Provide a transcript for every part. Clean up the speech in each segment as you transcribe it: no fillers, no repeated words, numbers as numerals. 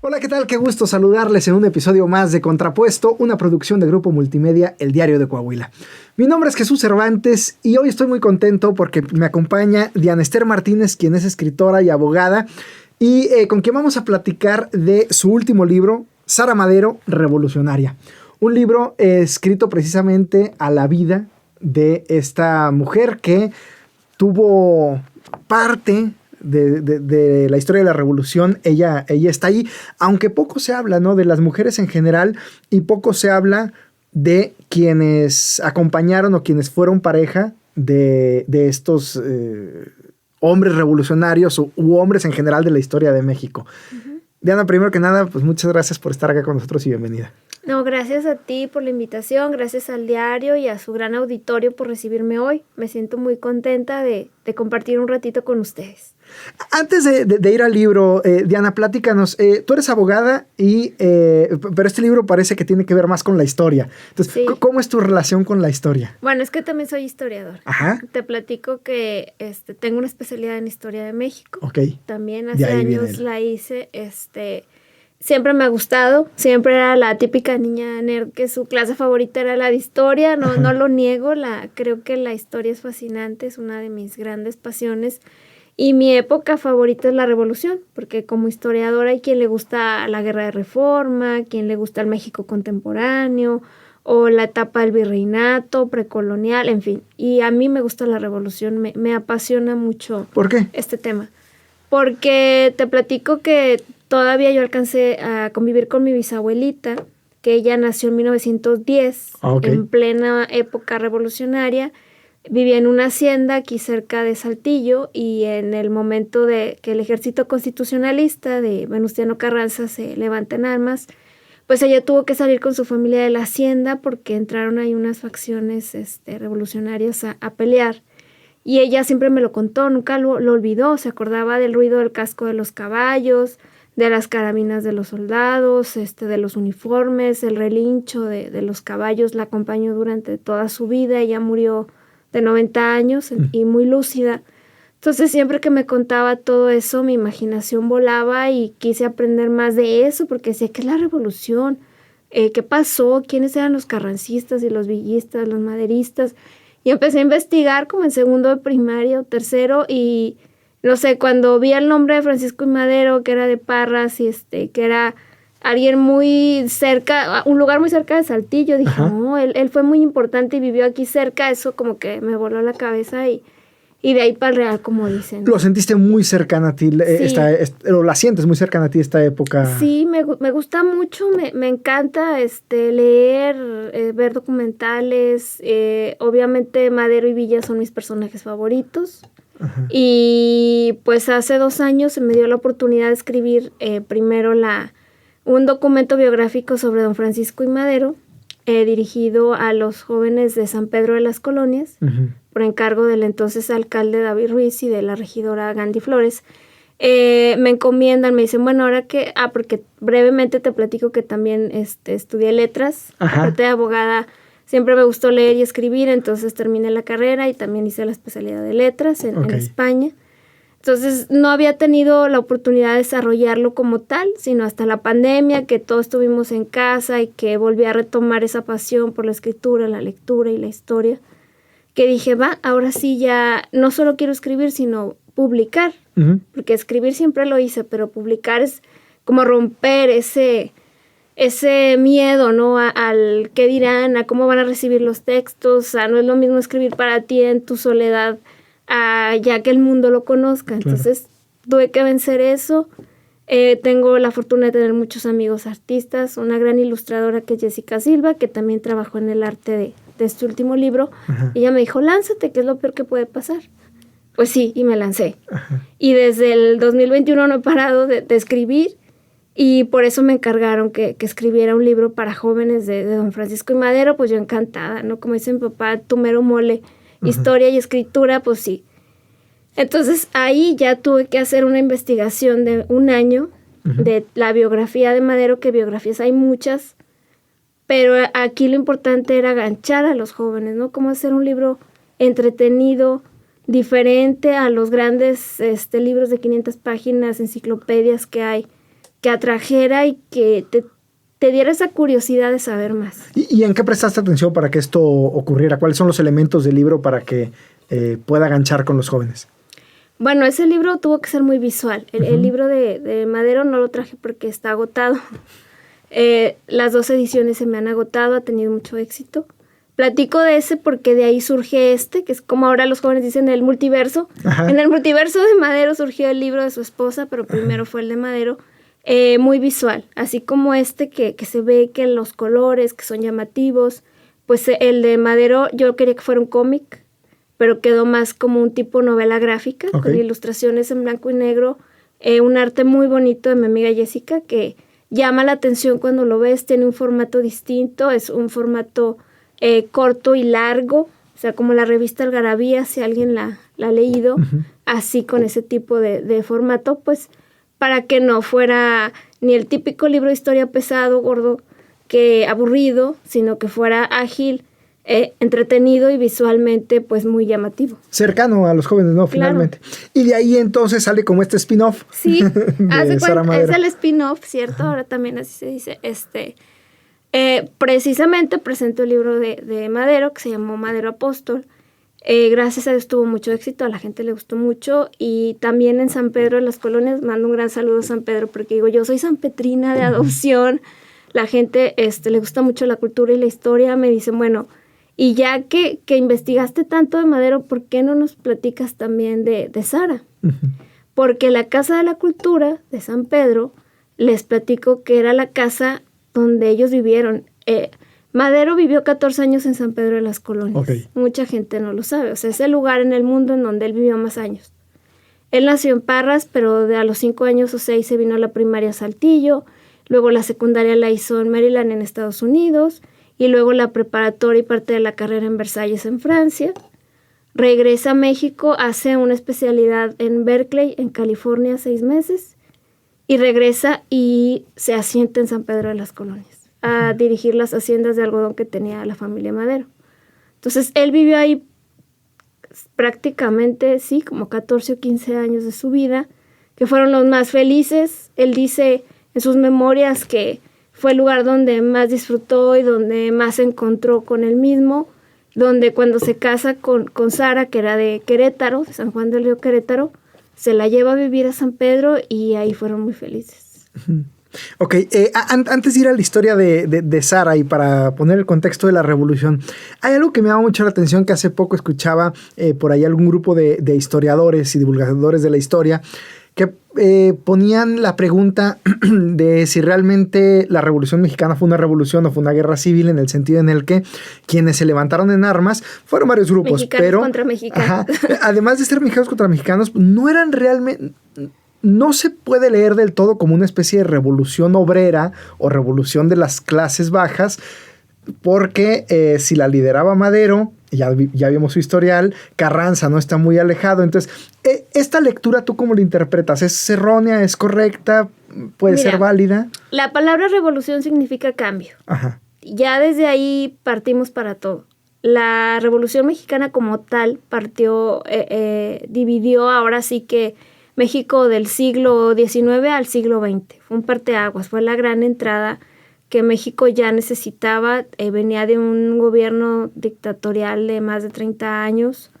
Hola, ¿qué tal? Qué gusto saludarles en un episodio más de Contrapuesto, una producción de Grupo Multimedia, El Diario de Coahuila. Mi nombre es Jesús Cervantes y hoy estoy muy contento porque me acompaña Diana Ester Martínez, quien es escritora y abogada, y con quien vamos a platicar de su último libro, Sara Madero, Revolucionaria. Un libro escrito precisamente a la vida de esta mujer que tuvo parte de la historia de la revolución. Ella está ahí, aunque poco se habla, ¿no?, de las mujeres en general, y poco se habla de quienes acompañaron o quienes fueron pareja de estos hombres revolucionarios u hombres en general de la historia de México. Uh-huh. Diana, primero que nada, pues muchas gracias por estar acá con nosotros y bienvenida. No, gracias a ti por la invitación, gracias al diario y a su gran auditorio por recibirme hoy. Me siento muy contenta de compartir un ratito con ustedes. Antes de ir al libro, Diana, platícanos. Tú eres abogada, pero este libro parece que tiene que ver más con la historia. Entonces, sí. ¿Cómo es tu relación con la historia? Bueno, es que también soy historiador. Ajá. Te platico que tengo una especialidad en Historia de México. Ok. También hace años la hice. Siempre me ha gustado, siempre era la típica niña nerd que su clase favorita era la de historia, no lo niego, creo que la historia es fascinante, es una de mis grandes pasiones, y mi época favorita es la Revolución, porque como historiadora hay quien le gusta la Guerra de Reforma, quien le gusta el México contemporáneo, o la etapa del virreinato, precolonial, en fin, y a mí me gusta la Revolución, me apasiona mucho. ¿Por qué? Este tema, porque te platico que todavía yo alcancé a convivir con mi bisabuelita, que ella nació en 1910, okay, en plena época revolucionaria. Vivía en una hacienda aquí cerca de Saltillo y en el momento de que el ejército constitucionalista de Venustiano Carranza se levanta en armas, pues ella tuvo que salir con su familia de la hacienda porque entraron ahí unas facciones revolucionarias a pelear. Y ella siempre me lo contó, nunca lo olvidó, se acordaba del ruido del casco de los caballos, de las carabinas de los soldados, de los uniformes, el relincho de los caballos la acompañó durante toda su vida. Ella murió de 90 años y muy lúcida. Entonces siempre que me contaba todo eso, mi imaginación volaba y quise aprender más de eso porque decía, ¿qué es la revolución? ¿Qué pasó? ¿Quiénes eran los carrancistas y los villistas, los maderistas? Y empecé a investigar como en segundo de primaria o tercero y no sé, cuando vi el nombre de Francisco I. Madero, que era de Parras y que era alguien muy cerca, un lugar muy cerca de Saltillo, dije, ajá, no, él fue muy importante y vivió aquí cerca, eso como que me voló la cabeza y de ahí para el real, como dicen. ¿Lo sentiste muy cercana a ti, sí, o la sientes muy cercana a ti esta época? Sí, me gusta mucho, me encanta leer, ver documentales, obviamente Madero y Villa son mis personajes favoritos. Ajá. Y pues hace 2 años se me dio la oportunidad de escribir primero un documento biográfico sobre don Francisco I. Madero, dirigido a los jóvenes de San Pedro de las Colonias, uh-huh, por encargo del entonces alcalde David Ruiz y de la regidora Gandhi Flores. Me encomiendan, me dicen, bueno, ahora que, porque brevemente te platico que también estudié letras, ajá, aparte de abogada, siempre me gustó leer y escribir, entonces terminé la carrera y también hice la especialidad de letras en España. Entonces no había tenido la oportunidad de desarrollarlo como tal, sino hasta la pandemia, que todos estuvimos en casa y que volví a retomar esa pasión por la escritura, la lectura y la historia, que dije, ahora sí ya no solo quiero escribir, sino publicar, uh-huh, porque escribir siempre lo hice, pero publicar es como romper ese miedo, ¿no? Al qué dirán, a cómo van a recibir los textos, no es lo mismo escribir para ti en tu soledad, ya que el mundo lo conozca. Claro. Entonces tuve que vencer eso. Tengo la fortuna de tener muchos amigos artistas, una gran ilustradora que es Jessica Silva, que también trabajó en el arte de este último libro. Ajá. Ella me dijo, lánzate, que es lo peor que puede pasar. Pues sí, y me lancé. Ajá. Y desde el 2021 no he parado de escribir. Y por eso me encargaron que escribiera un libro para jóvenes de don Francisco I. Madero, pues yo encantada, ¿no? Como dice mi papá, tu mero mole, uh-huh, historia y escritura, pues sí. Entonces ahí ya tuve que hacer una investigación de 1 año, uh-huh, de la biografía de Madero, que biografías hay muchas, pero aquí lo importante era ganchar a los jóvenes, ¿no? Cómo hacer un libro entretenido, diferente a los grandes libros de 500 páginas, enciclopedias que hay que atrajera y que te diera esa curiosidad de saber más. ¿Y en qué prestaste atención para que esto ocurriera? ¿Cuáles son los elementos del libro para que pueda ganchar con los jóvenes? Bueno, ese libro tuvo que ser muy visual. El libro de Madero no lo traje porque está agotado. Las 2 ediciones se me han agotado, ha tenido mucho éxito. Platico de ese porque de ahí surge que es como ahora los jóvenes dicen el multiverso. Ajá. En el multiverso de Madero surgió el libro de su esposa, pero primero fue el de Madero. Muy visual, así como que se ve que los colores que son llamativos, pues el de Madero yo quería que fuera un cómic, pero quedó más como un tipo novela gráfica, con ilustraciones en blanco y negro, un arte muy bonito de mi amiga Jessica que llama la atención cuando lo ves, tiene un formato distinto, es un formato corto y largo, o sea, como la revista Algarabía, si alguien la ha leído, así con ese tipo de formato, pues para que no fuera ni el típico libro de historia pesado, gordo, que aburrido, sino que fuera ágil, entretenido y visualmente pues muy llamativo. Cercano a los jóvenes, ¿no? Finalmente. Claro. Y de ahí entonces sale como este spin-off. Sí, es el spin-off, ¿cierto? Ahora también así se dice. Precisamente presentó el libro de Madero, que se llamó Madero Apóstol. Gracias a Dios tuvo mucho éxito, a la gente le gustó mucho, y también en San Pedro de las Colonias, mando un gran saludo a San Pedro, porque digo, yo soy sanpetrina de adopción, la gente le gusta mucho la cultura y la historia, me dicen, bueno, y ya que investigaste tanto de Madero, ¿por qué no nos platicas también de Sara? Porque la Casa de la Cultura de San Pedro, les platico que era la casa donde ellos vivieron. Madero vivió 14 años en San Pedro de las Colonias. Okay. Mucha gente no lo sabe. O sea, es el lugar en el mundo en donde él vivió más años. Él nació en Parras, pero a los 5 años o 6 se vino a la primaria a Saltillo. Luego la secundaria la hizo en Maryland, en Estados Unidos. Y luego la preparatoria y parte de la carrera en Versalles, en Francia. Regresa a México, hace una especialidad en Berkeley, en California, 6 meses. Y regresa y se asienta en San Pedro de las Colonias a dirigir las haciendas de algodón que tenía la familia Madero. Entonces, él vivió ahí prácticamente, sí, como 14 o 15 años de su vida, que fueron los más felices. Él dice en sus memorias que fue el lugar donde más disfrutó y donde más se encontró con él mismo, donde cuando se casa con Sara, que era de Querétaro, de San Juan del Río Querétaro, se la lleva a vivir a San Pedro y ahí fueron muy felices. Ok, antes de ir a la historia de Sara y para poner el contexto de la revolución, hay algo que me llama mucho la atención que hace poco escuchaba por ahí algún grupo de historiadores y divulgadores de la historia que ponían la pregunta de si realmente la Revolución Mexicana fue una revolución o fue una guerra civil, en el sentido en el que quienes se levantaron en armas fueron varios grupos. Mexicanos pero contra mexicanos. Además de ser mexicanos contra mexicanos, no eran realmente... No se puede leer del todo como una especie de revolución obrera o revolución de las clases bajas, porque si la lideraba Madero, ya vimos su historial, Carranza no está muy alejado. Entonces, ¿esta lectura tú cómo la interpretas? ¿Es errónea? ¿Es correcta? ¿Puede ser válida? La palabra revolución significa cambio. Ajá. Ya desde ahí partimos para todo. La Revolución Mexicana como tal dividió ahora sí que México del siglo XIX al siglo XX. Fue un parteaguas, fue la gran entrada que México ya necesitaba. Venía de un gobierno dictatorial de más de 30 años,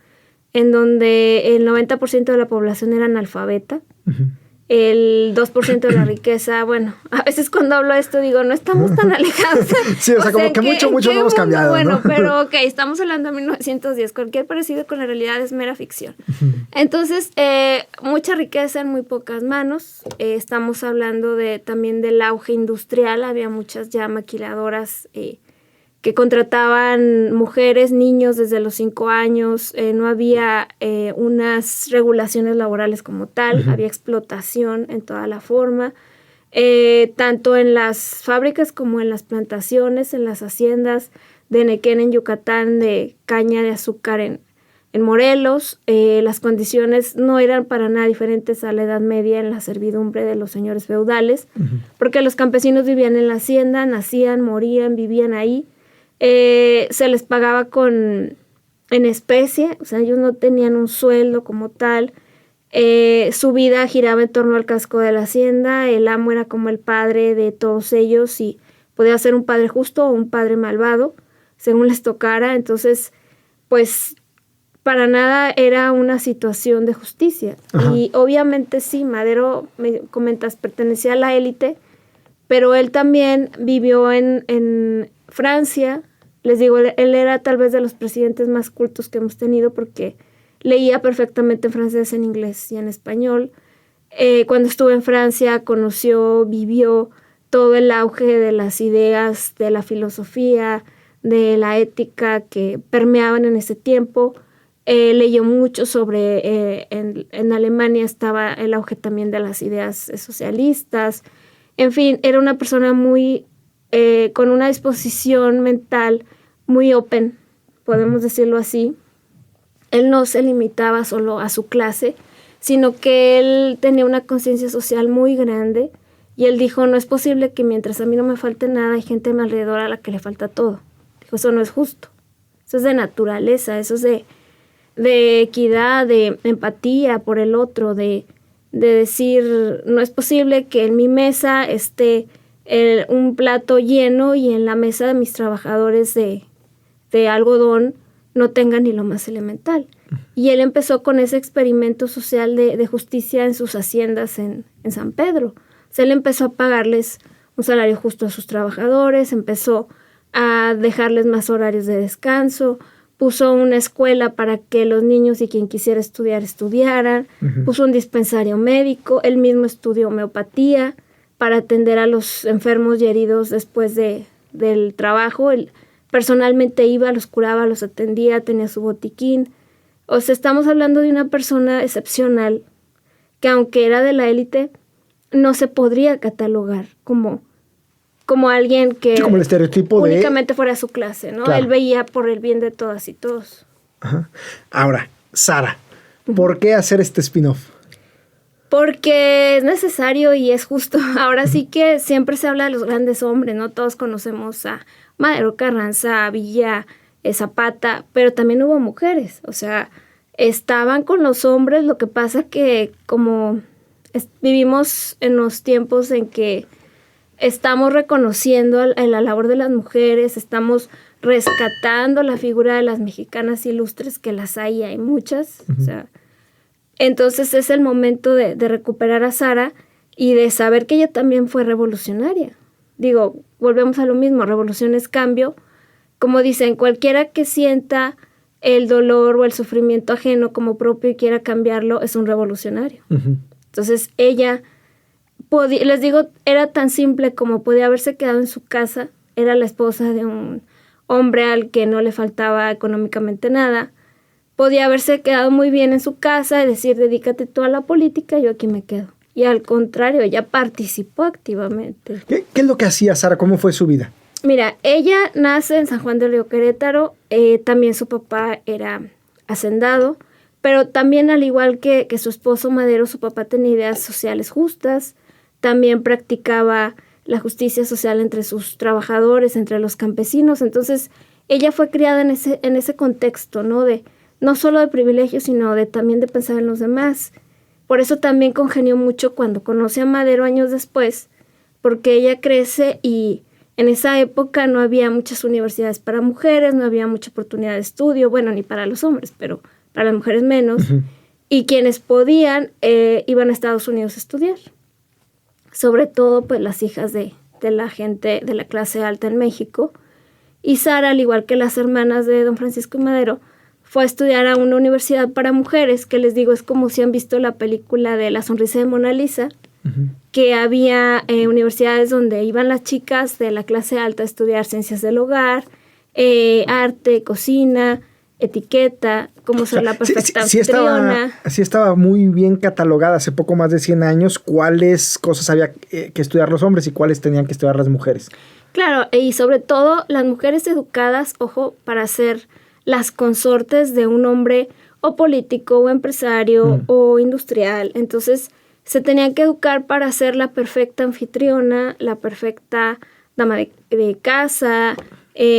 en donde el 90% de la población era analfabeta. Uh-huh. El 2% de la riqueza, bueno, a veces cuando hablo de esto digo, no estamos tan alejados. Sí, o sea, como que mucho no hemos cambiado, bueno, ¿no? Pero ok, estamos hablando de 1910. Cualquier parecido con la realidad es mera ficción. Entonces, mucha riqueza en muy pocas manos. Estamos hablando también del auge industrial. Había muchas ya maquiladoras que contrataban mujeres, niños desde los 5 años. No había unas regulaciones laborales como tal. Uh-huh. Había explotación en toda la forma, tanto en las fábricas como en las plantaciones, en las haciendas de Nequén en Yucatán, de caña de azúcar en Morelos. Las condiciones no eran para nada diferentes a la Edad Media en la servidumbre de los señores feudales, uh-huh. porque los campesinos vivían en la hacienda, nacían, morían, vivían ahí. Se les pagaba en especie, o sea, ellos no tenían un sueldo como tal. Su vida giraba en torno al casco de la hacienda, el amo era como el padre de todos ellos y podía ser un padre justo o un padre malvado, según les tocara. Entonces, pues para nada era una situación de justicia. Ajá. Y obviamente sí, Madero, me comentas, pertenecía a la élite, pero él también vivió en Francia. Les digo, él era tal vez de los presidentes más cultos que hemos tenido porque leía perfectamente en francés, en inglés y en español. Cuando estuvo en Francia vivió todo el auge de las ideas, de la filosofía, de la ética que permeaban en ese tiempo. Leyó mucho sobre, en Alemania estaba el auge también de las ideas socialistas. En fin, era una persona muy, con una disposición mental muy open, podemos decirlo así. Él no se limitaba solo a su clase, sino que él tenía una conciencia social muy grande y él dijo, no es posible que mientras a mí no me falte nada, hay gente a mi alrededor a la que le falta todo. Dijo, eso no es justo, eso es de naturaleza, eso es de equidad, de empatía por el otro, de decir, no es posible que en mi mesa esté un plato lleno y en la mesa de mis trabajadores de algodón no tengan ni lo más elemental. Y él empezó con ese experimento social de justicia en sus haciendas en San Pedro. O sea, él empezó a pagarles un salario justo a sus trabajadores, empezó a dejarles más horarios de descanso, puso una escuela para que los niños y quien quisiera estudiar estudiaran, puso un dispensario médico, él mismo estudió homeopatía para atender a los enfermos y heridos después del trabajo. Él personalmente iba, los curaba, los atendía, tenía su botiquín. O sea, estamos hablando de una persona excepcional que aunque era de la élite, no se podría catalogar como alguien que sí, como el estereotipo únicamente fuera su clase, ¿no? Claro. Él veía por el bien de todas y todos. Ajá. Ahora, Sara, ¿por qué hacer este spin-off? Porque es necesario y es justo. Ahora sí que siempre se habla de los grandes hombres, ¿no? Todos conocemos a Madero, Carranza, a Villa, Zapata, pero también hubo mujeres. O sea, estaban con los hombres, lo que pasa que como vivimos en los tiempos en que estamos reconociendo la labor de las mujeres, estamos rescatando la figura de las mexicanas ilustres, que las hay muchas. O sea, entonces es el momento de recuperar a Sara y de saber que ella también fue revolucionaria. Digo, volvemos a lo mismo, revolución es cambio. Como dicen, cualquiera que sienta el dolor o el sufrimiento ajeno como propio y quiera cambiarlo es un revolucionario. Entonces ella, les digo, era tan simple como podía haberse quedado en su casa, era la esposa de un hombre al que no le faltaba económicamente nada, podía haberse quedado muy bien en su casa y decir, dedícate tú a la política, yo aquí me quedo. Y al contrario, ella participó activamente. ¿Qué es lo que hacía Sara? ¿Cómo fue su vida? Mira, ella nace en San Juan del Río, Querétaro, también su papá era hacendado, pero también al igual que su esposo Madero, su papá tenía ideas sociales justas, también practicaba la justicia social entre sus trabajadores, entre los campesinos. Entonces, ella fue criada en ese contexto, ¿no? No solo de privilegios, sino también de pensar en los demás. Por eso también congenió mucho cuando conoce a Madero años después, porque ella crece y en esa época no había muchas universidades para mujeres, no había mucha oportunidad de estudio, bueno, ni para los hombres, pero para las mujeres menos. Y quienes podían iban a Estados Unidos a estudiar. Sobre todo, pues, las hijas de la gente de la clase alta en México. Y Sara, al igual que las hermanas de don Francisco y Madero, fue a estudiar a una universidad para mujeres, que les digo, es como si han visto la película de La sonrisa de Mona Lisa, que había universidades donde iban las chicas de la clase alta a estudiar ciencias del hogar, arte, cocina, etiqueta, cómo ser la perfecta anfitriona. Sí estaba muy bien catalogada hace poco más de 100 años cuáles cosas había que estudiar los hombres y cuáles tenían que estudiar las mujeres. Claro, y sobre todo las mujeres educadas, ojo, para ser las consortes de un hombre o político o empresario o industrial. Entonces se tenían que educar para ser la perfecta anfitriona, la perfecta dama de casa,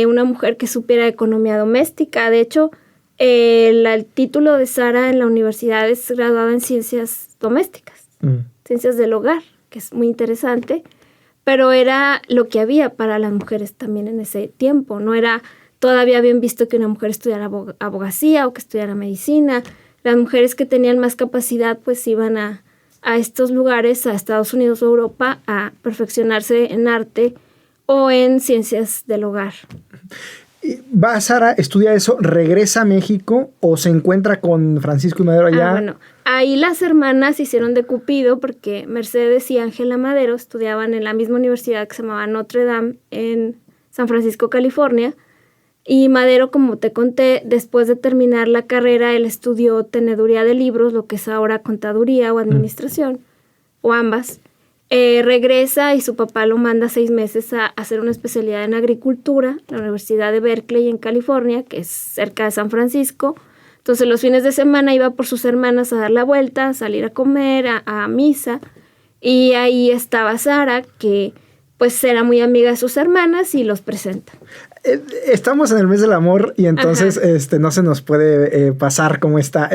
una mujer que supiera economía doméstica. De hecho, el título de Sara en la universidad es graduada en ciencias domésticas, ciencias del hogar, que es muy interesante, pero era lo que había para las mujeres también en ese tiempo. No era todavía bien visto que una mujer estudiara abogacía o que estudiara medicina. Las mujeres que tenían más capacidad pues iban a estos lugares, a Estados Unidos o Europa, a perfeccionarse en arte o en ciencias del hogar. ¿Va Sara, estudia eso, regresa a México o se encuentra con Francisco y Madero allá? Bueno, ahí las hermanas hicieron de Cupido porque Mercedes y Ángela Madero estudiaban en la misma universidad que se llamaba Notre Dame en San Francisco, California. Y Madero, como te conté, después de terminar la carrera, él estudió teneduría de libros, lo que es ahora contaduría o administración, o ambas. Regresa y su papá lo manda 6 meses a hacer una especialidad en agricultura en la Universidad de Berkeley en California, que es cerca de San Francisco. Entonces los fines de semana iba por sus hermanas a dar la vuelta, a salir a comer, a misa. Y ahí estaba Sara, que pues era muy amiga de sus hermanas y los presenta. Estamos en el mes del amor y entonces no se nos puede pasar como está.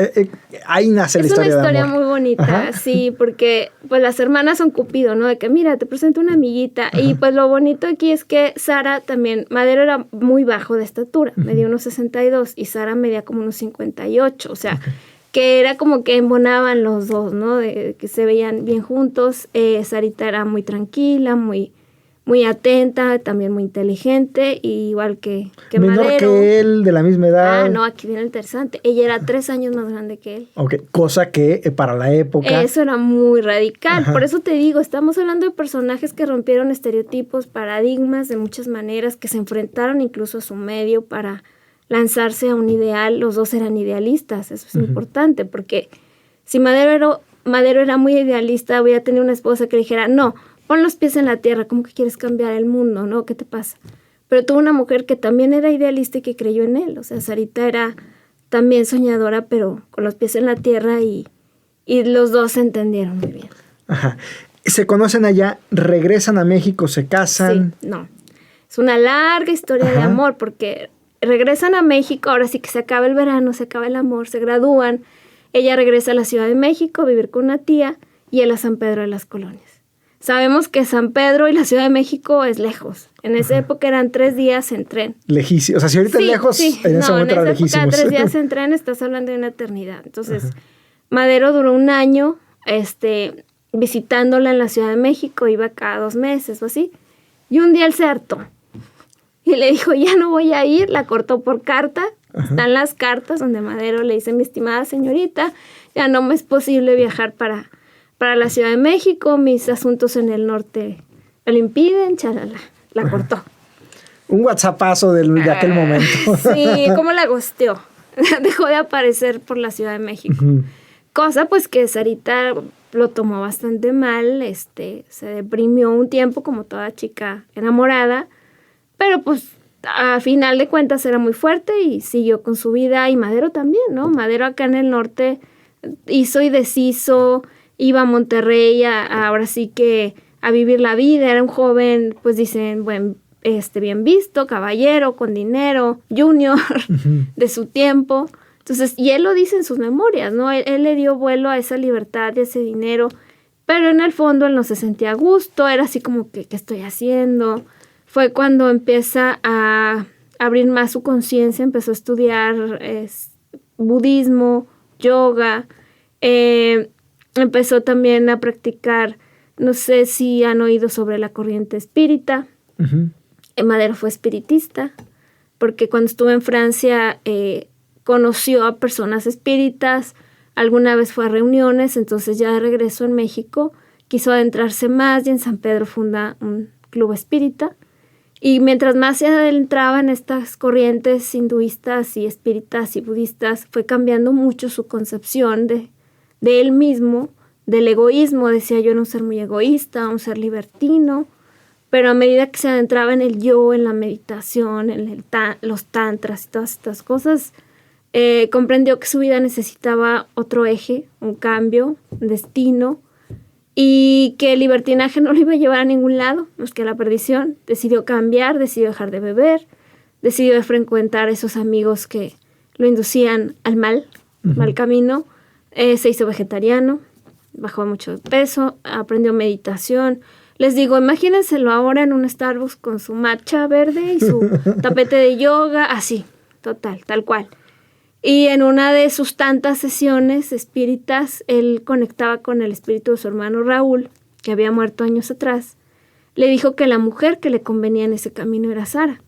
Ahí nace la historia de amor. Es una historia muy bonita, ajá. Sí, porque pues las hermanas son Cupido, ¿no? De que mira, te presento una amiguita. Ajá. Y pues lo bonito aquí es que Sara también, Madero era muy bajo de estatura, medía unos 62 y Sara medía como unos 58, o sea, que era como que embonaban los dos, ¿no? De que se veían bien juntos. Sarita era muy tranquila, muy atenta, también muy inteligente, igual que menor Madero. Que él, de la misma edad. No, aquí viene lo interesante. Ella era 3 años más grande que él. Ok, cosa que para la época... Eso era muy radical. Ajá. Por eso te digo, estamos hablando de personajes que rompieron estereotipos, paradigmas de muchas maneras, que se enfrentaron incluso a su medio para lanzarse a un ideal. Los dos eran idealistas, eso es importante, porque si Madero era muy idealista, hubiera tenido una esposa que le dijera, no, pon los pies en la tierra, ¿cómo que quieres cambiar el mundo? ¿No? ¿Qué te pasa? Pero tuvo una mujer que también era idealista y que creyó en él. O sea, Sarita era también soñadora, pero con los pies en la tierra y los dos se entendieron muy bien. Ajá. Se conocen allá, regresan a México, se casan. Sí, no. Es una larga historia de amor porque regresan a México, ahora sí que se acaba el verano, se acaba el amor, se gradúan. Ella regresa a la Ciudad de México a vivir con una tía y él a San Pedro de las Colonias. Sabemos que San Pedro y la Ciudad de México es lejos. En esa época eran 3 días en tren. Lejísimo. O sea, si ahorita es lejos, en ese momento era lejísimo. En esa época 3 días en tren estás hablando de una eternidad. Entonces, Madero duró 1 año visitándola en la Ciudad de México, iba cada 2 meses o así. Y un día él se hartó. Y le dijo, ya no voy a ir. La cortó por carta. Están las cartas donde Madero le dice, mi estimada señorita, ya no me es posible viajar para la Ciudad de México, mis asuntos en el norte me lo impiden, chalala, la cortó. Un whatsappazo de aquel momento. Sí, ¿cómo la gosteó? Dejó de aparecer por la Ciudad de México. Cosa pues que Sarita lo tomó bastante mal, se deprimió un tiempo como toda chica enamorada, pero pues a final de cuentas era muy fuerte y siguió con su vida, y Madero también, ¿no? Madero acá en el norte hizo y deshizo, iba a Monterrey ahora sí que a vivir la vida, era un joven, pues dicen, bien visto, caballero, con dinero, junior de su tiempo. Entonces, y él lo dice en sus memorias, ¿no? Él le dio vuelo a esa libertad y a ese dinero, pero en el fondo él no se sentía a gusto, era así como que, ¿qué estoy haciendo? Fue cuando empieza a abrir más su conciencia, empezó a estudiar budismo, yoga, empezó también a practicar, no sé si han oído sobre la corriente espírita. Madero fue espiritista, porque cuando estuvo en Francia conoció a personas espíritas, alguna vez fue a reuniones, entonces ya de regreso en México quiso adentrarse más y en San Pedro funda un club espírita. Y mientras más se adentraba en estas corrientes hinduistas y espíritas y budistas, fue cambiando mucho su concepción de él mismo, del egoísmo. Decía, yo era un ser muy egoísta, un ser libertino, pero a medida que se adentraba en el yo, en la meditación, en los tantras y todas estas cosas, comprendió que su vida necesitaba otro eje, un cambio, un destino, y que el libertinaje no lo iba a llevar a ningún lado, más que a la perdición. Decidió cambiar, decidió dejar de beber, decidió frecuentar a esos amigos que lo inducían al mal camino. Se hizo vegetariano, bajó mucho de peso, aprendió meditación. Les digo, imagínenselo ahora en un Starbucks con su matcha verde y su tapete de yoga, así, total, tal cual. Y en una de sus tantas sesiones espíritas, él conectaba con el espíritu de su hermano Raúl, que había muerto años atrás. Le dijo que la mujer que le convenía en ese camino era Sara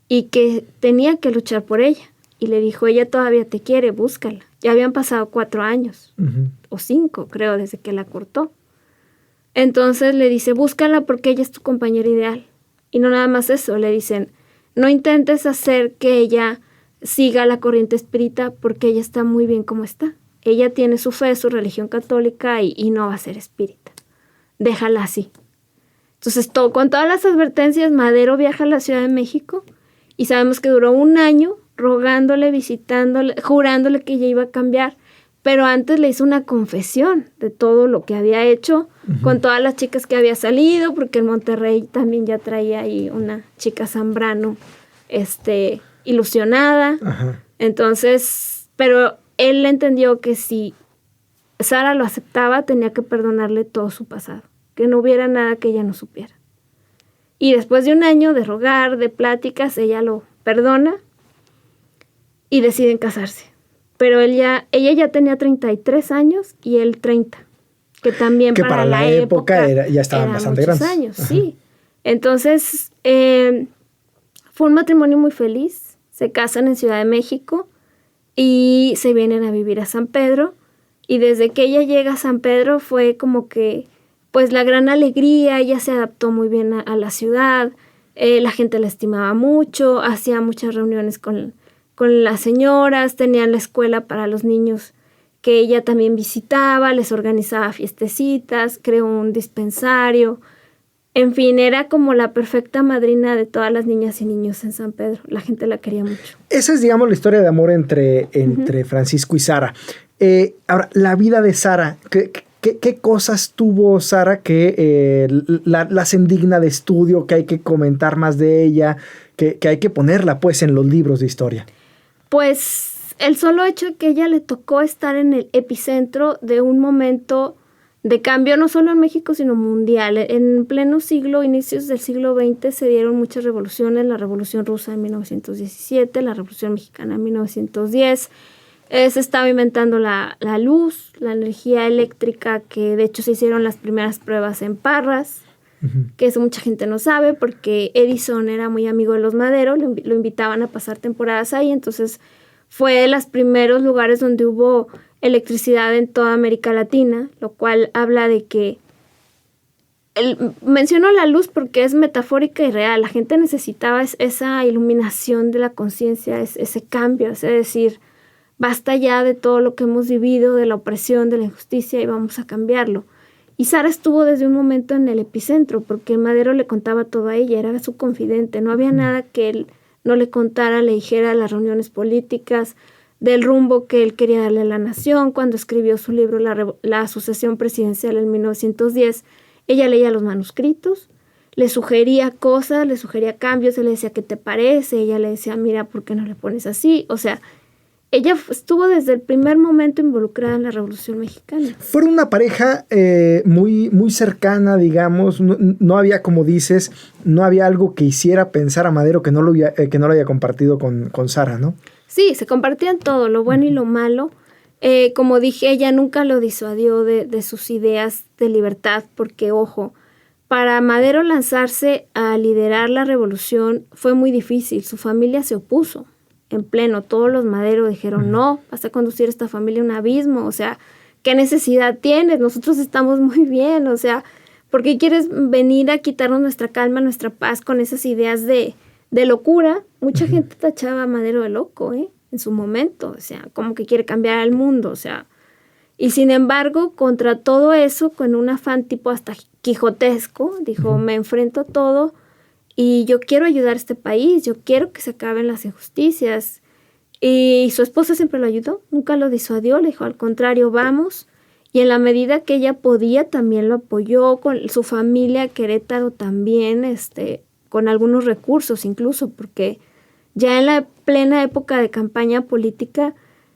y que tenía que luchar por ella. Y le dijo, ella todavía te quiere, búscala. Ya habían pasado 4 años, o 5, creo, desde que la cortó. Entonces le dice, búscala porque ella es tu compañera ideal. Y no nada más eso, le dicen, no intentes hacer que ella siga la corriente espírita porque ella está muy bien como está. Ella tiene su fe, su religión católica y no va a ser espírita. Déjala así. Entonces, con todas las advertencias, Madero viaja a la Ciudad de México y sabemos que duró 1 año rogándole, visitándole, jurándole que ella iba a cambiar. Pero antes le hizo una confesión de todo lo que había hecho con todas las chicas que había salido, porque en Monterrey también ya traía ahí una chica Zambrano, ilusionada. Ajá. Entonces, pero él entendió que si Sara lo aceptaba, tenía que perdonarle todo su pasado, que no hubiera nada que ella no supiera. Y después de 1 año de rogar, de pláticas, ella lo perdona y deciden casarse. Pero ella ya tenía 33 años y él 30, que también que para la época ya estaban bastante grandes. Años, sí. Entonces, fue un matrimonio muy feliz. Se casan en Ciudad de México y se vienen a vivir a San Pedro. Y desde que ella llega a San Pedro fue como que, pues, la gran alegría. Ella se adaptó muy bien a la ciudad. La gente la estimaba mucho. Hacía muchas reuniones con las señoras, tenían la escuela para los niños que ella también visitaba, les organizaba fiestecitas, creó un dispensario. En fin, era como la perfecta madrina de todas las niñas y niños en San Pedro. La gente la quería mucho. Esa es, digamos, la historia de amor entre Francisco y Sara. Ahora, la vida de Sara, ¿qué cosas tuvo Sara que la hacen digna de estudio, que hay que comentar más de ella, que hay que ponerla, pues, en los libros de historia? Pues el solo hecho de que ella le tocó estar en el epicentro de un momento de cambio, no solo en México, sino mundial. En pleno siglo, inicios del siglo XX, se dieron muchas revoluciones, la Revolución Rusa en 1917, la Revolución Mexicana en 1910. Se estaba inventando la luz, la energía eléctrica, que de hecho se hicieron las primeras pruebas en Parras, que eso mucha gente no sabe, porque Edison era muy amigo de los Madero, lo invitaban a pasar temporadas ahí, entonces fue de los primeros lugares donde hubo electricidad en toda América Latina, lo cual habla de que menciono la luz porque es metafórica y real. La gente necesitaba esa iluminación de la conciencia, ese cambio, es decir, basta ya de todo lo que hemos vivido, de la opresión, de la injusticia, y vamos a cambiarlo. Y Sara estuvo desde un momento en el epicentro, porque Madero le contaba todo a ella, era su confidente, no había nada que él no le contara, le dijera de las reuniones políticas, del rumbo que él quería darle a la nación. Cuando escribió su libro La sucesión presidencial en 1910, ella leía los manuscritos, le sugería cosas, le sugería cambios, él le decía, ¿qué te parece? Ella le decía, mira, ¿por qué no le pones así? O sea, ella estuvo desde el primer momento involucrada en la Revolución Mexicana. Fueron una pareja muy, muy cercana, digamos. No había, como dices, no había algo que hiciera pensar a Madero que no lo haya compartido con Sara, ¿no? Sí, se compartían todo, lo bueno y lo malo. Como dije, ella nunca lo disuadió de sus ideas de libertad, porque, ojo, para Madero lanzarse a liderar la revolución fue muy difícil. Su familia se opuso. En pleno, todos los Madero dijeron, no, vas a conducir a esta familia a un abismo, o sea, ¿qué necesidad tienes? Nosotros estamos muy bien, o sea, ¿por qué quieres venir a quitarnos nuestra calma, nuestra paz con esas ideas de locura? Mucha gente tachaba a Madero de loco, en su momento, o sea, como que quiere cambiar al mundo, o sea, y sin embargo, contra todo eso, con un afán tipo hasta quijotesco, dijo, me enfrento a todo, y yo quiero ayudar a este país, yo quiero que se acaben las injusticias. Y su esposa siempre lo ayudó, nunca lo disuadió, le dijo, al contrario, vamos. Y en la medida que ella podía, también lo apoyó, con su familia, Querétaro también, con algunos recursos incluso, porque Ya en la plena época de campaña política,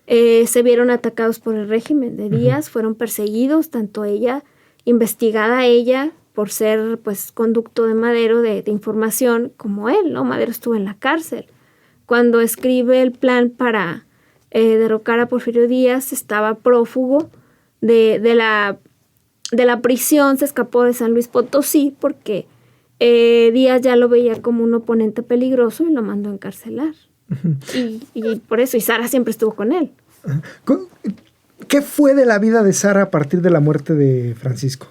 se vieron atacados por el régimen de Díaz, fueron perseguidos, tanto ella, investigada ella por ser pues conducto de Madero de información, como él, ¿no? Madero estuvo en la cárcel. Cuando escribe el plan para derrocar a Porfirio Díaz, estaba prófugo de la prisión, se escapó de San Luis Potosí porque Díaz ya lo veía como un oponente peligroso y lo mandó a encarcelar. Y por eso, y Sara siempre estuvo con él. ¿Qué fue de la vida de Sara a partir de la muerte de Francisco?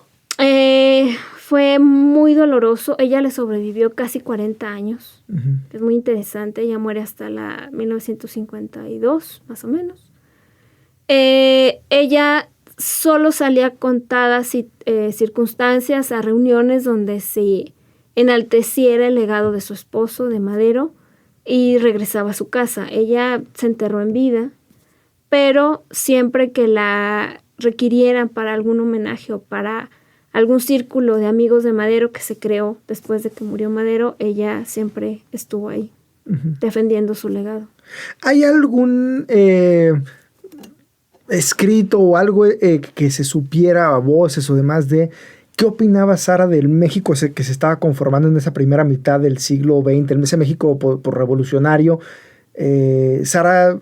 Fue muy doloroso. Ella le sobrevivió casi 40 años. Es muy interesante. Ella muere hasta la 1952, más o menos. Ella solo salía contadas circunstancias a reuniones donde se enalteciera el legado de su esposo, de Madero, y regresaba a su casa. Ella se enterró en vida, pero siempre que la requirieran para algún homenaje o para algún círculo de amigos de Madero que se creó después de que murió Madero, ella siempre estuvo ahí, defendiendo su legado. ¿Hay algún escrito o algo que se supiera a voces o demás de qué opinaba Sara del México que se estaba conformando en esa primera mitad del siglo XX, en ese México por revolucionario? Sara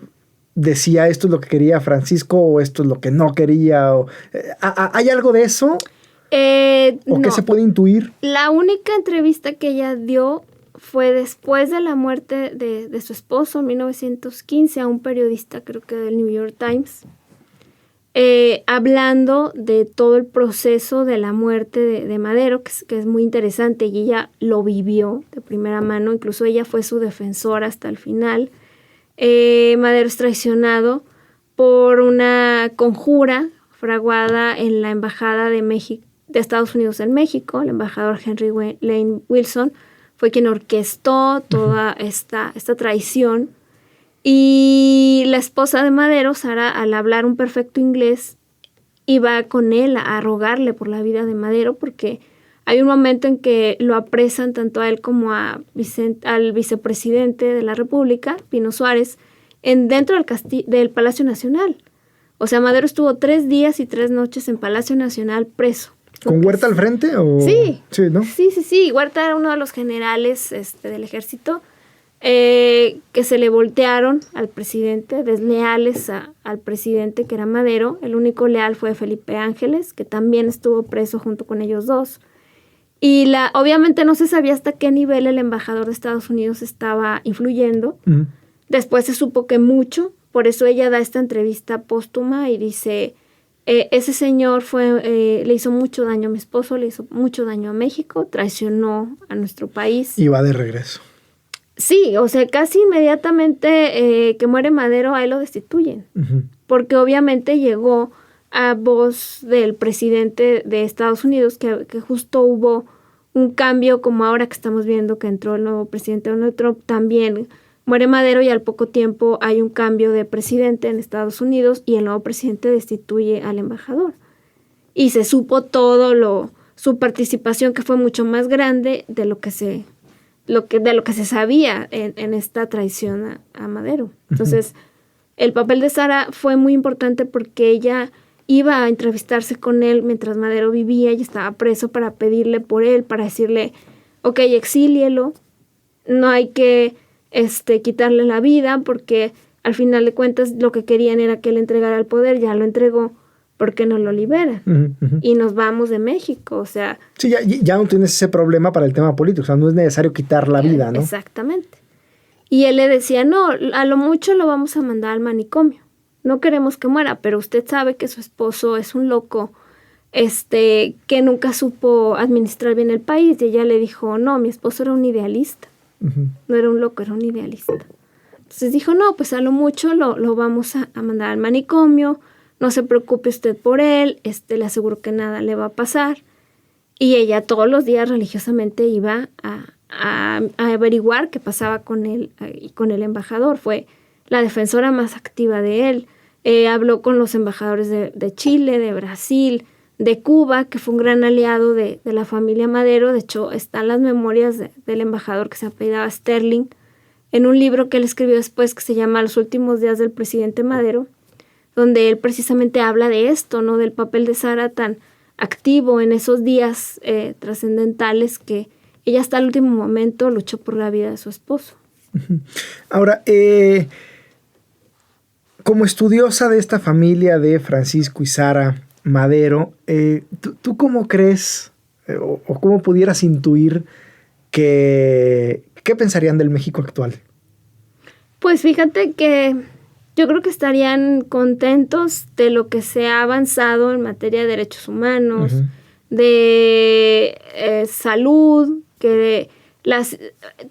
decía esto es lo que quería Francisco o esto es lo que no quería. ¿Hay algo de eso? ¿O qué se puede intuir? La única entrevista que ella dio fue después de la muerte de su esposo en 1915 a un periodista, creo que del New York Times, hablando de todo el proceso de la muerte de Madero, que es muy interesante, y ella lo vivió de primera mano, incluso ella fue su defensora hasta el final. Madero es traicionado por una conjura fraguada en la Embajada de Estados Unidos en México. El embajador Henry Lane Wilson fue quien orquestó toda esta traición. Y la esposa de Madero, Sara, al hablar un perfecto inglés, iba con él a rogarle por la vida de Madero, porque hay un momento en que lo apresan tanto a él como al vicepresidente de la República, Pino Suárez, dentro del Palacio Nacional. O sea, Madero estuvo 3 días y 3 noches en Palacio Nacional preso. ¿Con Huerta al frente? ¿O? Sí. Sí, ¿no? Sí. Huerta era uno de los generales del ejército que se le voltearon al presidente, desleales al presidente que era Madero. El único leal fue Felipe Ángeles, que también estuvo preso junto con ellos dos. Y obviamente no se sabía hasta qué nivel el embajador de Estados Unidos estaba influyendo. Después se supo que mucho, por eso ella da esta entrevista póstuma y dice, ese señor le hizo mucho daño a mi esposo, le hizo mucho daño a México, traicionó a nuestro país. Y va de regreso. Sí, o sea, casi inmediatamente que muere Madero, ahí lo destituyen. Porque obviamente llegó a voz del presidente de Estados Unidos que justo hubo un cambio, como ahora que estamos viendo que entró el nuevo presidente Donald Trump. También muere Madero y al poco tiempo hay un cambio de presidente en Estados Unidos y el nuevo presidente destituye al embajador. Y se supo su participación, que fue mucho más grande de lo que se sabía en esta traición a Madero. Entonces, el papel de Sara fue muy importante porque ella iba a entrevistarse con él mientras Madero vivía y estaba preso, para pedirle por él, para decirle, ok, exílielo, no hay que quitarle la vida, porque al final de cuentas lo que querían era que él entregara el poder, ya lo entregó, ¿por qué no lo liberan? Y nos vamos de México, o sea... Sí, ya no tienes ese problema para el tema político, o sea, no es necesario quitar la vida, ¿no? Exactamente. Y él le decía, no, a lo mucho lo vamos a mandar al manicomio. No queremos que muera, pero usted sabe que su esposo es un loco, que nunca supo administrar bien el país. Y ella le dijo, no, mi esposo era un idealista. No era un loco, era un idealista. Entonces dijo, no, pues a lo mucho lo vamos a mandar al manicomio. No se preocupe usted por él, le aseguro que nada le va a pasar. Y ella todos los días religiosamente iba a averiguar qué pasaba con él y con el embajador. Fue la defensora más activa de él. Habló con los embajadores de Chile, de Brasil, de Cuba, que fue un gran aliado de la familia Madero. De hecho, están las memorias del embajador que se apellidaba Sterling, en un libro que él escribió después que se llama Los últimos días del presidente Madero, donde él precisamente habla de esto, ¿no? Del papel de Sara tan activo en esos días trascendentales que ella hasta el último momento luchó por la vida de su esposo. Ahora, como estudiosa de esta familia de Francisco y Sara Madero, ¿tú cómo crees o cómo pudieras intuir qué pensarían del México actual? Pues fíjate que yo creo que estarían contentos de lo que se ha avanzado en materia de derechos humanos, de salud, que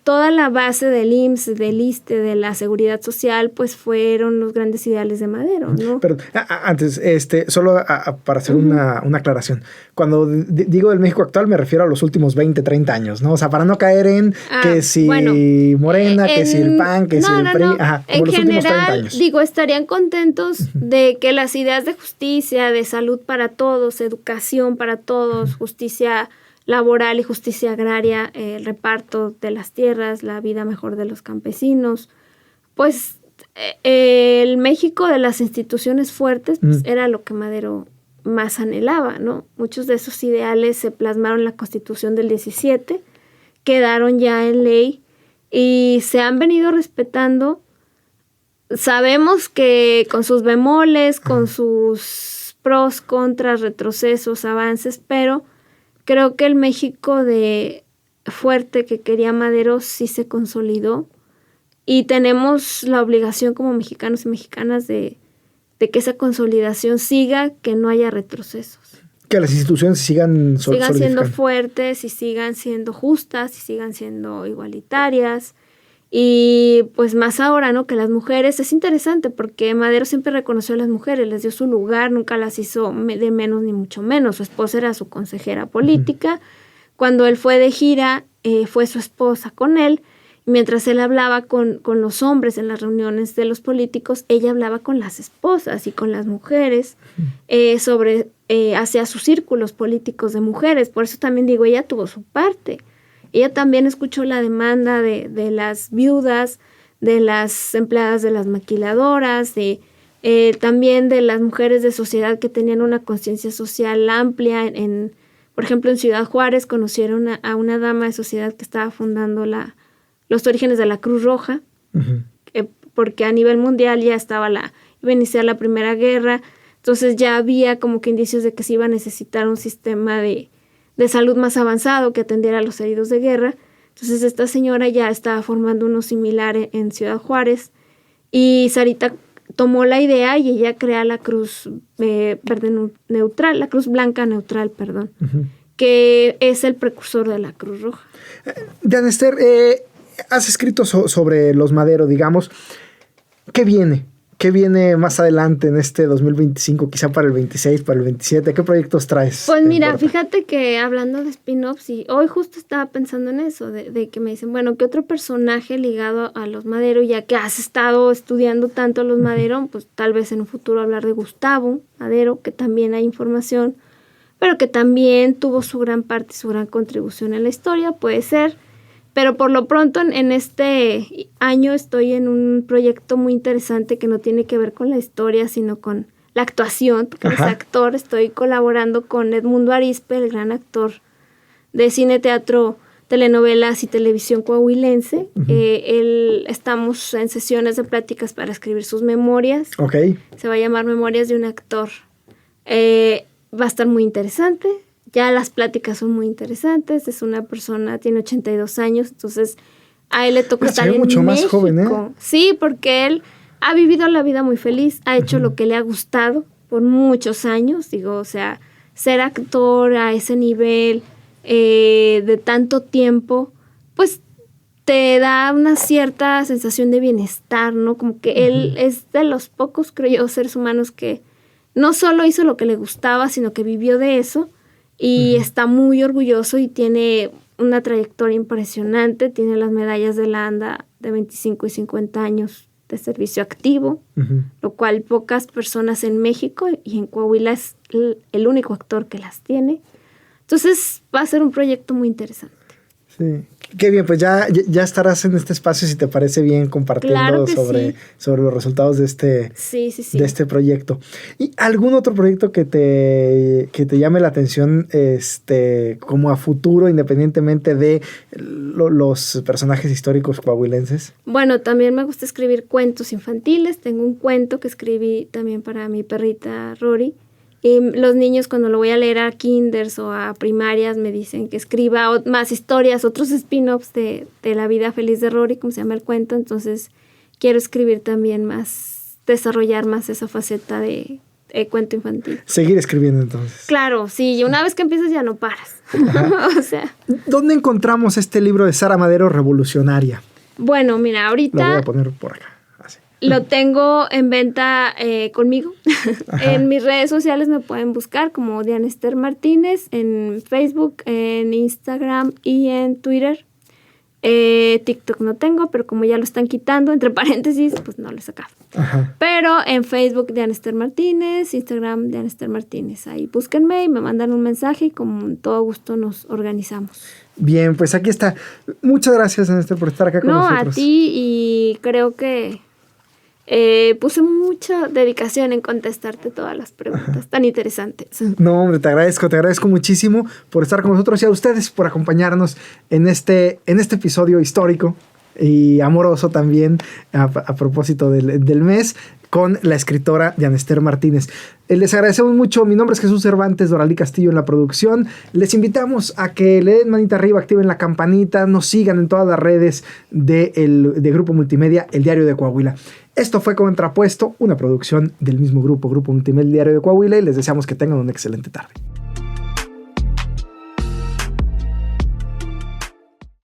toda la base del IMSS, del ISSSTE, de la seguridad social, pues fueron los grandes ideales de Madero, ¿no? Pero antes, solo para hacer una aclaración. Cuando digo del México actual, me refiero a los últimos 20, 30 años, ¿no? O sea, para no caer en que si Morena, que si el PAN, que si el PRI, en los últimos 30 años. Digo, estarían contentos de que las ideas de justicia, de salud para todos, educación para todos, justicia laboral y justicia agraria, el reparto de las tierras, la vida mejor de los campesinos, pues el México de las instituciones fuertes pues, era lo que Madero más anhelaba, ¿no? Muchos de esos ideales se plasmaron en la Constitución del 17, quedaron ya en ley y se han venido respetando. Sabemos que con sus bemoles, con sus pros, contras, retrocesos, avances, pero creo que el México de fuerte que quería Madero sí se consolidó y tenemos la obligación como mexicanos y mexicanas de que esa consolidación siga, que no haya retrocesos. Que las instituciones sigan siendo fuertes y sigan siendo justas y sigan siendo igualitarias. Y pues más ahora, ¿no? Que las mujeres, es interesante porque Madero siempre reconoció a las mujeres, les dio su lugar, nunca las hizo de menos ni mucho menos. Su esposa era su consejera política. Cuando él fue de gira, fue su esposa con él. Mientras él hablaba con los hombres en las reuniones de los políticos, ella hablaba con las esposas y con las mujeres hacia sus círculos políticos de mujeres. Por eso también digo, ella tuvo su parte. Ella también escuchó la demanda de las viudas, de las empleadas de las maquiladoras, también de las mujeres de sociedad que tenían una conciencia social amplia. Por ejemplo, en Ciudad Juárez conocieron a una dama de sociedad que estaba fundando los orígenes de la Cruz Roja, porque a nivel mundial ya iba a iniciar la Primera Guerra, entonces ya había como que indicios de que se iba a necesitar un sistema de salud más avanzado que atendiera a los heridos de guerra. Entonces esta señora ya estaba formando uno similar en Ciudad Juárez y Sarita tomó la idea y ella crea la Cruz verde neutral, la Cruz blanca neutral, perdón, que es el precursor de la Cruz Roja. Diana Esther, has escrito sobre los Madero, digamos. ¿Qué viene? ¿Qué viene más adelante en este 2025, quizá para el 26, para el 27? ¿Qué proyectos traes? Pues mira, fíjate que hablando de spin-offs, y hoy justo estaba pensando en eso, de que me dicen, bueno, ¿qué otro personaje ligado a los Madero, ya que has estado estudiando tanto a los Madero, pues tal vez en un futuro hablar de Gustavo Madero, que también hay información, pero que también tuvo su gran parte y su gran contribución en la historia, puede ser. Pero por lo pronto en este año estoy en un proyecto muy interesante que no tiene que ver con la historia, sino con la actuación, porque es actor. Estoy colaborando con Edmundo Arizpe, el gran actor de cine, teatro, telenovelas y televisión coahuilense. Estamos en sesiones de pláticas para escribir sus memorias. Se va a llamar Memorias de un actor. Va a estar muy interesante. Ya las pláticas son muy interesantes. Es una persona, tiene 82 años, entonces a él le tocó estar en mucho México. Más joven, ¿eh? Sí, porque él ha vivido la vida muy feliz, ha hecho lo que le ha gustado por muchos años. Digo, o sea, ser actor a ese nivel de tanto tiempo, pues te da una cierta sensación de bienestar, ¿no? Como que él es de los pocos, creo yo, seres humanos que no solo hizo lo que le gustaba, sino que vivió de eso. Y está muy orgulloso y tiene una trayectoria impresionante. Tiene las medallas de la ANDA de 25 y 50 años de servicio activo, lo cual pocas personas en México y en Coahuila es el único actor que las tiene. Entonces va a ser un proyecto muy interesante. Sí. Qué bien, pues ya estarás en este espacio si te parece bien compartiendo Claro que sobre los resultados de sí. de este proyecto. ¿Y algún otro proyecto que te llame la atención como a futuro, independientemente de los personajes históricos coahuilenses? Bueno, también me gusta escribir cuentos infantiles. Tengo un cuento que escribí también para mi perrita Rory. Y los niños, cuando lo voy a leer a kinders o a primarias, me dicen que escriba más historias, otros spin-offs de la vida feliz de Rory, como se llama el cuento. Entonces, quiero escribir también más, desarrollar más esa faceta de cuento infantil. Seguir escribiendo, entonces. Claro, sí. Y una vez que empiezas ya no paras. O sea. ¿Dónde encontramos este libro de Sara Madero, Revolucionaria? Bueno, mira, ahorita... Lo voy a poner por acá. Lo tengo en venta conmigo. En mis redes sociales me pueden buscar como Diana Esther Martínez, en Facebook, en Instagram y en Twitter. TikTok no tengo, pero como ya lo están quitando, entre paréntesis, pues no lo he sacado. Ajá. Pero en Facebook Diana Esther Martínez, Instagram Diana Esther Martínez. Ahí búsquenme y me mandan un mensaje y con todo gusto nos organizamos. Bien, pues aquí está. Muchas gracias, Diana Esther, por estar acá con nosotros. No, a ti, y creo que puse mucha dedicación en contestarte todas las preguntas tan interesantes. No, hombre, te agradezco muchísimo por estar con nosotros y a ustedes por acompañarnos en este episodio histórico y amoroso también a propósito del mes con la escritora Diana Esther Martínez. Les agradecemos mucho. Mi nombre es Jesús Cervantes, Doralí Castillo en la producción. Les invitamos a que le den manita arriba, activen la campanita, nos sigan en todas las redes de Grupo Multimedia, El Diario de Coahuila. Esto fue Contrapuesto, una producción del mismo Grupo Multimedia, El Diario de Coahuila, y les deseamos que tengan una excelente tarde.